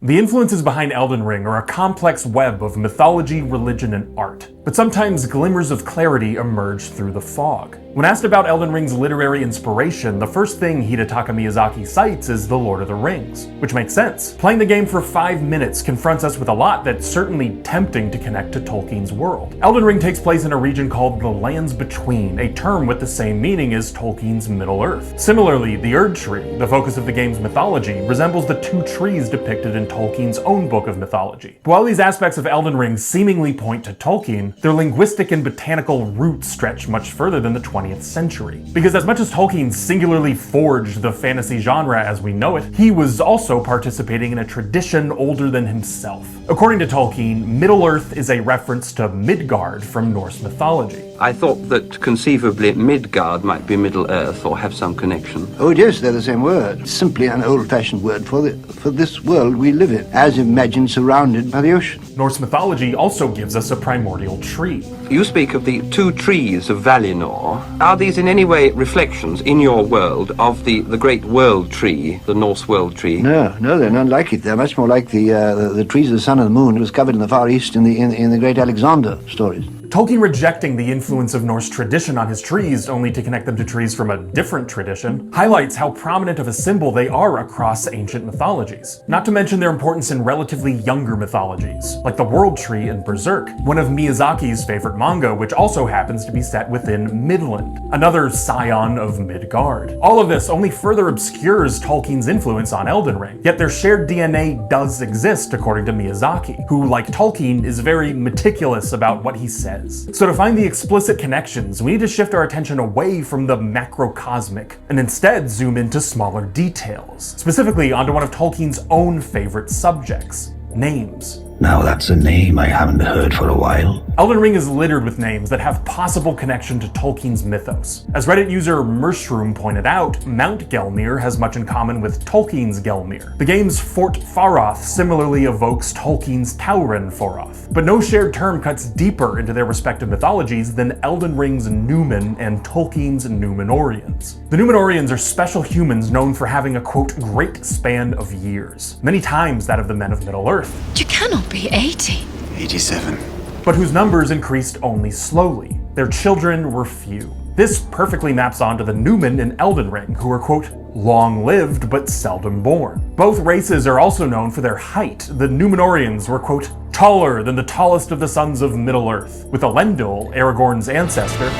The influences behind Elden Ring are a complex web of mythology, religion, and art, but sometimes glimmers of clarity emerge through the fog. When asked about Elden Ring's literary inspiration, the first thing Hidetaka Miyazaki cites is The Lord of the Rings, which makes sense. Playing the game for 5 minutes confronts us with a lot that's certainly tempting to connect to Tolkien's world. Elden Ring takes place in a region called the Lands Between, a term with the same meaning as Tolkien's Middle-earth. Similarly, the Erd Tree, the focus of the game's mythology, resembles the 2 trees depicted in Tolkien's own book of mythology. But while these aspects of Elden Ring seemingly point to Tolkien, their linguistic and botanical roots stretch much further than the 20th century. Because as much as Tolkien singularly forged the fantasy genre as we know it, he was also participating in a tradition older than himself. According to Tolkien, Middle-earth is a reference to Midgard from Norse mythology. I thought that conceivably Midgard might be Middle-earth or have some connection. Oh yes, they're the same word. It's simply an old-fashioned word for this world we live in, as imagined surrounded by the ocean. Norse mythology also gives us a primordial tree. You speak of the 2 trees of Valinor. Are these in any way reflections in your world of the great world tree, the Norse world tree? No, they're none like it. They're much more like the trees of the sun and the moon. It was covered in the Far East in the great Alexander stories. Tolkien rejecting the influence of Norse tradition on his trees only to connect them to trees from a different tradition highlights how prominent of a symbol they are across ancient mythologies. Not to mention their importance in relatively younger mythologies, like the World Tree in Berserk, one of Miyazaki's favorite manga, which also happens to be set within Midland, another scion of Midgard. All of this only further obscures Tolkien's influence on Elden Ring, yet their shared DNA does exist according to Miyazaki, who, like Tolkien, is very meticulous about what he says. So to find the explicit connections, we need to shift our attention away from the macrocosmic and instead zoom into smaller details, specifically onto one of Tolkien's own favorite subjects: names. Now that's a name I haven't heard for a while. Elden Ring is littered with names that have possible connection to Tolkien's mythos. As Reddit user Mershroom pointed out, Mount Gelmir has much in common with Tolkien's Gelmir. The game's Fort Faroth similarly evokes Tolkien's Tauren Foroth. But no shared term cuts deeper into their respective mythologies than Elden Ring's Numen and Tolkien's Númenóreans. The Númenóreans are special humans known for having a, quote, great span of years, many times that of the men of Middle-earth. You cannot be 80. 87. But whose numbers increased only slowly. Their children were few. This perfectly maps onto the Numen in Elden Ring, who are, quote, long-lived but seldom born. Both races are also known for their height. The Númenóreans were, quote, taller than the tallest of the sons of Middle-earth, with Elendil, Aragorn's ancestor,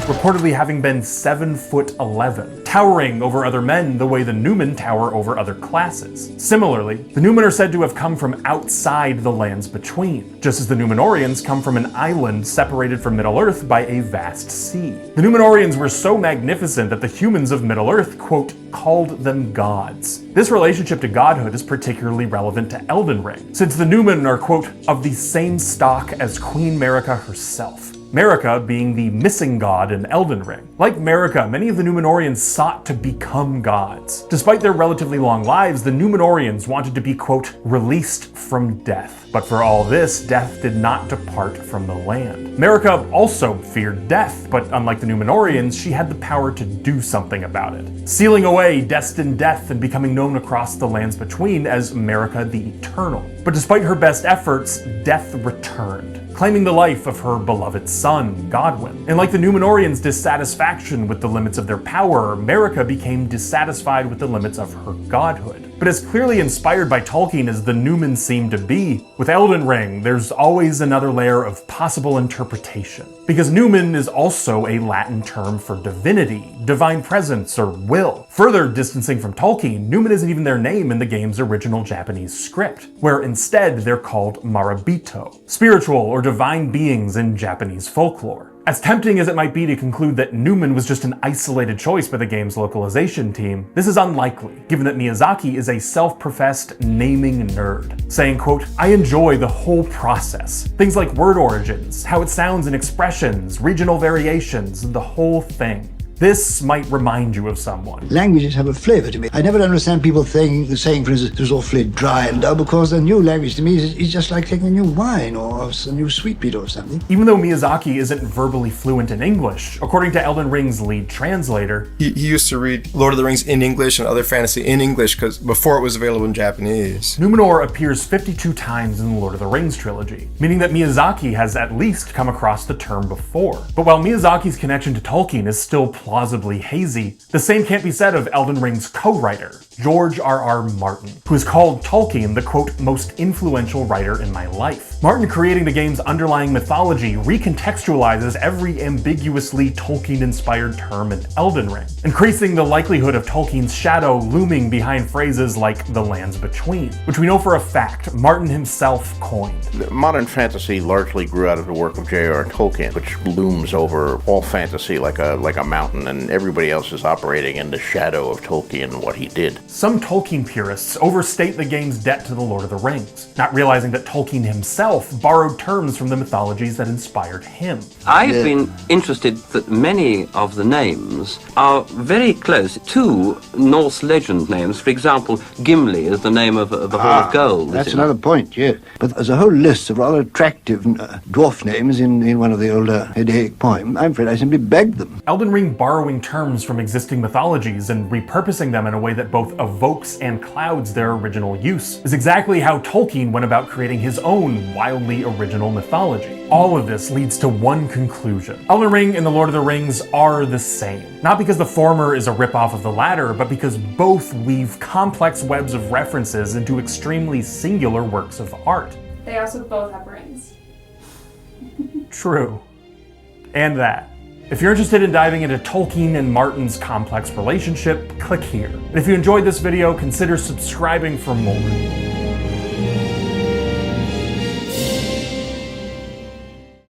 reportedly having been 7'11", towering over other men the way the Numen tower over other classes. Similarly, the Numen are said to have come from outside the Lands Between, just as the Númenóreans come from an island separated from Middle-earth by a vast sea. The Númenóreans were so magnificent that the humans of Middle-earth, quote, called them gods. This relationship to godhood is particularly relevant to Elden Ring, since the Numen are, quote, of the same stock as Queen Marika herself. Marika being the missing god in Elden Ring. Like Marika, many of the Númenóreans sought to become gods. Despite their relatively long lives, the Númenóreans wanted to be, quote, released from death. But for all this, death did not depart from the land. Marika also feared death, but unlike the Númenóreans, she had the power to do something about it, sealing away destined death and becoming known across the Lands Between as Marika the Eternal. But despite her best efforts, death returned, claiming the life of her beloved son, Godwyn. And like the Númenóreans' dissatisfaction with the limits of their power, Marika became dissatisfied with the limits of her godhood. But as clearly inspired by Tolkien as the Numen seem to be, with Elden Ring, there's always another layer of possible interpretation. Because Numen is also a Latin term for divinity, divine presence, or will. Further distancing from Tolkien, Numen isn't even their name in the game's original Japanese script, where instead they're called Marabito, spiritual or divine beings in Japanese folklore. As tempting as it might be to conclude that Numen was just an isolated choice by the game's localization team, this is unlikely, given that Miyazaki is a self-professed naming nerd, saying, quote, I enjoy the whole process. Things like word origins, how it sounds in expressions, regional variations, the whole thing. This might remind you of someone. Languages have a flavor to me. I never understand people saying, for instance, it was awfully dry and dull, because a new language to me is just like taking a new wine or a new sweetmeat or something. Even though Miyazaki isn't verbally fluent in English, according to Elden Ring's lead translator, he used to read Lord of the Rings in English and other fantasy in English because before it was available in Japanese. Numenor appears 52 times in the Lord of the Rings trilogy, meaning that Miyazaki has at least come across the term before. But while Miyazaki's connection to Tolkien is still plausibly hazy, the same can't be said of Elden Ring's co-writer, George R.R. Martin, who has called Tolkien the quote, most influential writer in my life. Martin creating the game's underlying mythology recontextualizes every ambiguously Tolkien-inspired term in Elden Ring, increasing the likelihood of Tolkien's shadow looming behind phrases like the lands between, which we know for a fact Martin himself coined. Modern fantasy largely grew out of the work of J.R. Tolkien, which looms over all fantasy like a mountain, and everybody else is operating in the shadow of Tolkien and what he did. Some Tolkien purists overstate the game's debt to the Lord of the Rings, not realizing that Tolkien himself borrowed terms from the mythologies that inspired him. I've been interested that many of the names are very close to Norse legend names. For example, Gimli is the name of the Hall of Gold. That's another point, yes. But there's a whole list of rather attractive dwarf names in one of the older Hidetaka poems. I'm afraid I simply begged them. Elden Ring borrowing terms from existing mythologies and repurposing them in a way that both evokes and clouds their original use is exactly how Tolkien went about creating his own wildly original mythology. All of this leads to one conclusion. Elden Ring and The Lord of the Rings are the same. Not because the former is a ripoff of the latter, but because both weave complex webs of references into extremely singular works of art. They also both have rings. True. And that. If you're interested in diving into Tolkien and Martin's complex relationship, click here. And if you enjoyed this video, consider subscribing for more.